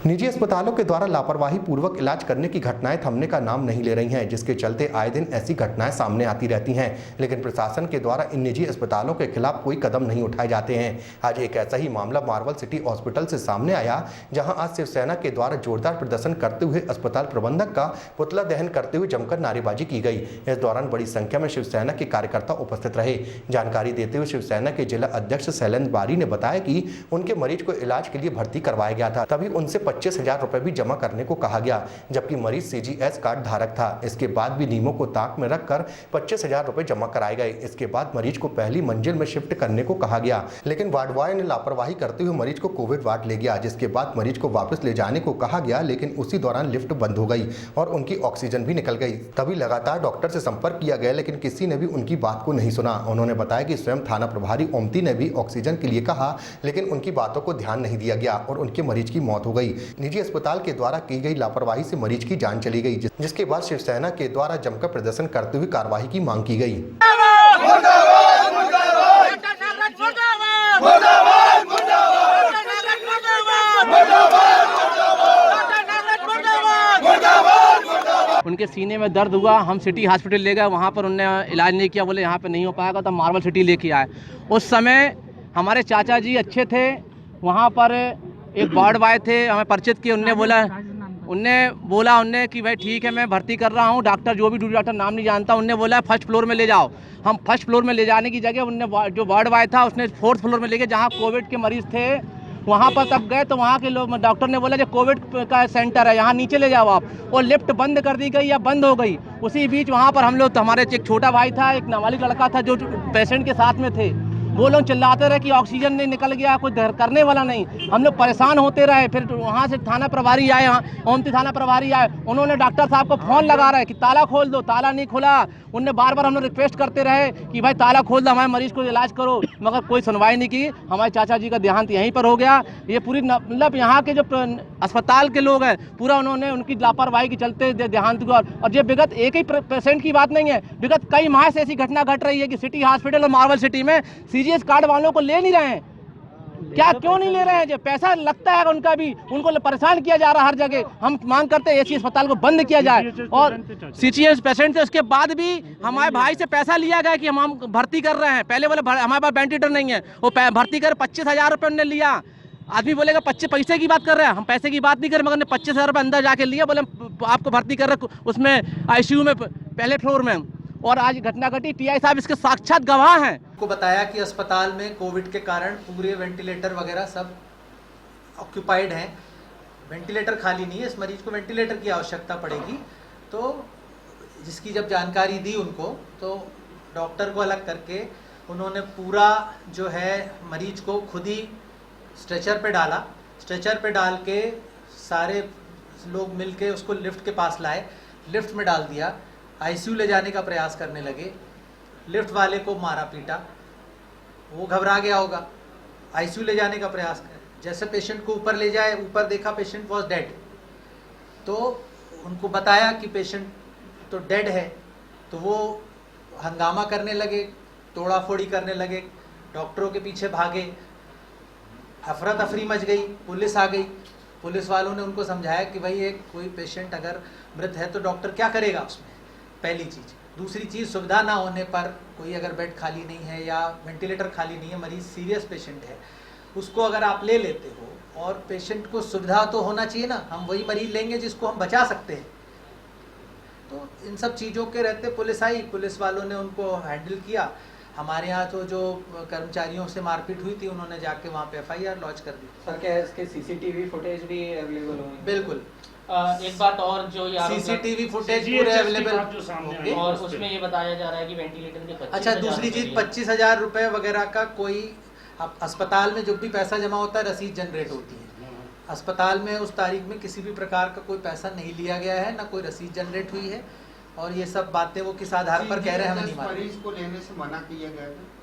निजी अस्पतालों के द्वारा लापरवाही पूर्वक इलाज करने की घटनाएं थमने का नाम नहीं ले रही हैं, जिसके चलते आए दिन ऐसी घटनाएं सामने आती रहती हैं, लेकिन प्रशासन के द्वारा इन निजी अस्पतालों के खिलाफ कोई कदम नहीं उठाए जाते हैं। आज एक ऐसा ही मामला मार्वल सिटी हॉस्पिटल से सामने आया, जहां आज शिवसेना के द्वारा जोरदार प्रदर्शन करते हुए अस्पताल प्रबंधक का पुतला दहन करते हुए जमकर नारेबाजी की गई। इस दौरान बड़ी संख्या में शिवसेना के कार्यकर्ता उपस्थित रहे। जानकारी देते हुए शिवसेना के जिला अध्यक्ष शैलेंद्र बारी ने बताया कि उनके मरीज को इलाज के लिए भर्ती करवाया गया था, तभी उनसे 25,000 रुपए भी जमा करने को कहा गया, जबकि मरीज सीजीएच कार्ड धारक था। इसके बाद भी नियमों को ताक में रखकर 25,000 रुपए जमा कराए गए। इसके बाद मरीज को पहली मंजिल में शिफ्ट करने को कहा गया, लेकिन वार्ड बॉय ने लापरवाही करते हुए मरीज को कोविड वार्ड ले गया, जिसके बाद मरीज को वापस ले जाने को कहा गया, लेकिन उसी दौरान लिफ्ट बंद हो गई और उनकी ऑक्सीजन भी निकल गई। तभी लगातार डॉक्टर से संपर्क किया गया, लेकिन किसी ने भी उनकी बात को नहीं सुना। उन्होंने बताया कि स्वयं थाना प्रभारी ओमती ने भी ऑक्सीजन के लिए कहा, लेकिन उनकी बातों को ध्यान नहीं दिया गया और उनके मरीज की मौत हो गई। निजी अस्पताल के द्वारा की गई लापरवाही से मरीज की जान चली गई, जिसके बाद शिवसेना के द्वारा जमकर प्रदर्शन करते हुए कार्रवाई की मांग की गई। उनके सीने में दर्द हुआ, हम सिटी हॉस्पिटल ले गए, वहाँ पर उनने इलाज नहीं किया, बोले यहाँ पे नहीं हो पाएगा, तो मार्वल सिटी लेके आए। उस समय हमारे चाचा जी अच्छे थे, वहाँ पर एक वार्ड बॉय थे, हमें परिचित किए। उनने बोला कि भाई ठीक है, मैं भर्ती कर रहा हूँ, डॉक्टर जो भी ड्यूटी डॉक्टर नाम नहीं जानता, उनने बोला फर्स्ट फ्लोर में ले जाओ। हम फर्स्ट फ्लोर में ले जाने की जगह उनने जो वार्ड बॉय था उसने फोर्थ फ्लोर में ले गए, जहाँ कोविड के मरीज़ थे। वहाँ पर तब गए तो वहाँ के लोग, डॉक्टर ने बोला जो कोविड का सेंटर है, यहाँ नीचे ले जाओ आप, और लिफ्ट बंद कर दी गई या बंद हो गई। उसी बीच वहाँ पर हम लोग, तो हमारे एक छोटा भाई था, एक नाबालिग लड़का था जो पेशेंट के साथ में थे, वो लोग चिल्लाते रहे कि ऑक्सीजन नहीं निकल गया, कोई करने वाला नहीं। हम लोग परेशान होते रहे। फिर वहाँ से थाना प्रभारी आए, ओमती थाना प्रभारी आए, उन्होंने डॉक्टर साहब को फ़ोन लगा रहे कि ताला खोल दो, ताला नहीं खुला। उनने बार बार हम लोग रिक्वेस्ट करते रहे कि भाई ताला खोल दो, हमारे मरीज़ को इलाज करो, मगर कोई सुनवाई नहीं की। हमारे चाचा जी का देहांत यहीं पर हो गया। ये पूरी मतलब यहाँ के जो अस्पताल के लोग हैं, पूरा उन्होंने उनकी लापरवाही के चलते देहांत हुआ। और ये विगत एक ही पेशेंट की बात नहीं है, विगत कई माह से ऐसी घटना घट रही है कि सिटी हॉस्पिटल और मार्वल सिटी में सीजीएच कार्ड वालों को ले नहीं रहे हैं। क्या क्यों नहीं ले रहे हैं? जो पैसा लगता है उनका भी, उनको परेशान किया जा रहा है हर जगह। हम मांग करते हैं ऐसी अस्पताल को बंद किया जाए। और सीजीएच पेशेंट थे, उसके बाद भी हमारे भाई से पैसा लिया गया कि हम भर्ती कर रहे हैं। पहले बोले हमारे पास वेंटिलेटर नहीं है, वो भर्ती कर 25,000 रुपये उन्होंने लिया। आदमी बोलेगा 25 पैसे की बात कर रहे हैं, हम पैसे की बात नहीं कर रहे, मगर 25,000 रुपये अंदर जाके लिया, बोले आपको भर्ती कर रहे उसमें आईसीयू में पहले फ्लोर में। और आज घटना घटी, टीआई साहब इसके साक्षात गवाह हैं। को बताया कि अस्पताल में कोविड के कारण पूरे वेंटिलेटर वगैरह सब ऑक्यूपाइड हैं, वेंटिलेटर खाली नहीं है, इस मरीज को वेंटिलेटर की आवश्यकता पड़ेगी। तो जिसकी जब जानकारी दी उनको, तो डॉक्टर को अलग करके उन्होंने पूरा जो है मरीज को खुद ही स्ट्रेचर पे डाला। स्ट्रेचर पे डाल के सारे लोग मिलके उसको लिफ्ट के पास लाए, लिफ्ट में डाल दिया। आईसीयू ले जाने का प्रयास करने लगे, लिफ्ट वाले को मारा पीटा, वो घबरा गया होगा। आईसीयू ले जाने का प्रयास कर, जैसे पेशेंट को ऊपर ले जाए, ऊपर देखा पेशेंट वॉज डेड, तो उनको बताया कि पेशेंट तो डेड है, तो वो हंगामा करने लगे, तोड़ा फोड़ी करने लगे, डॉक्टरों के पीछे भागे, अफरा तफरी मच गई, पुलिस आ गई। पुलिस वालों ने उनको समझाया कि भाई एक कोई पेशेंट अगर मृत है तो डॉक्टर क्या करेगा उसमें, पहली चीज़। दूसरी चीज़, सुविधा ना होने पर, कोई अगर बेड खाली नहीं है या वेंटिलेटर खाली नहीं है, मरीज सीरियस पेशेंट है, उसको अगर आप ले लेते हो, और पेशेंट को सुविधा तो होना चाहिए ना, हम वही मरीज लेंगे जिसको हम बचा सकते हैं। तो इन सब चीज़ों के रहते पुलिस आई, पुलिस वालों ने उनको हैंडल किया। हमारे यहाँ तो जो कर्मचारियों से मारपीट हुई थी, उन्होंने जाके वहाँ पे FIR लॉन्च कर दी। सर, क्या इसके CCTV फुटेज भी अवेलेबल होंगे? बिल्कुल। एक बात और, जो CCTV फुटेज पूरे अवेलेबल होंगे, और उसमें ये बताया जा रहा है कि वेंटिलेटर के 25,000। अच्छा, दूसरी चीज 25,000 रुपए वगैरह का कोई अस्पताल में जब भी पैसा जमा होता है, रसीद जनरेट होती है। अस्पताल में उस तारीख में किसी भी प्रकार का कोई पैसा नहीं लिया गया है, ना कोई रसीद जनरेट हुई है। और ये सब बातें वो किस आधार पर कह रहे हैं, हमें नहीं मालूम। मरीज को लेने से मना किया गया है।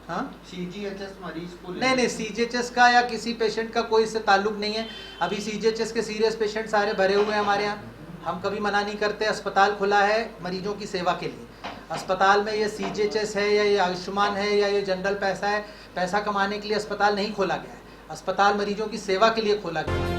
हाँ, CGHS मरीज को नहीं, CGHS का या किसी पेशेंट का कोई इससे ताल्लुक नहीं है। अभी CGHS के सीरियस पेशेंट सारे भरे हुए हैं हमारे यहाँ, हम कभी मना नहीं करते। अस्पताल खुला है मरीजों की सेवा के लिए। अस्पताल में ये CGHS है या ये आयुष्मान है या ये जनरल पैसा है, पैसा कमाने के लिए अस्पताल नहीं खोला गया है। अस्पताल मरीजों की सेवा के लिए खोला गया है।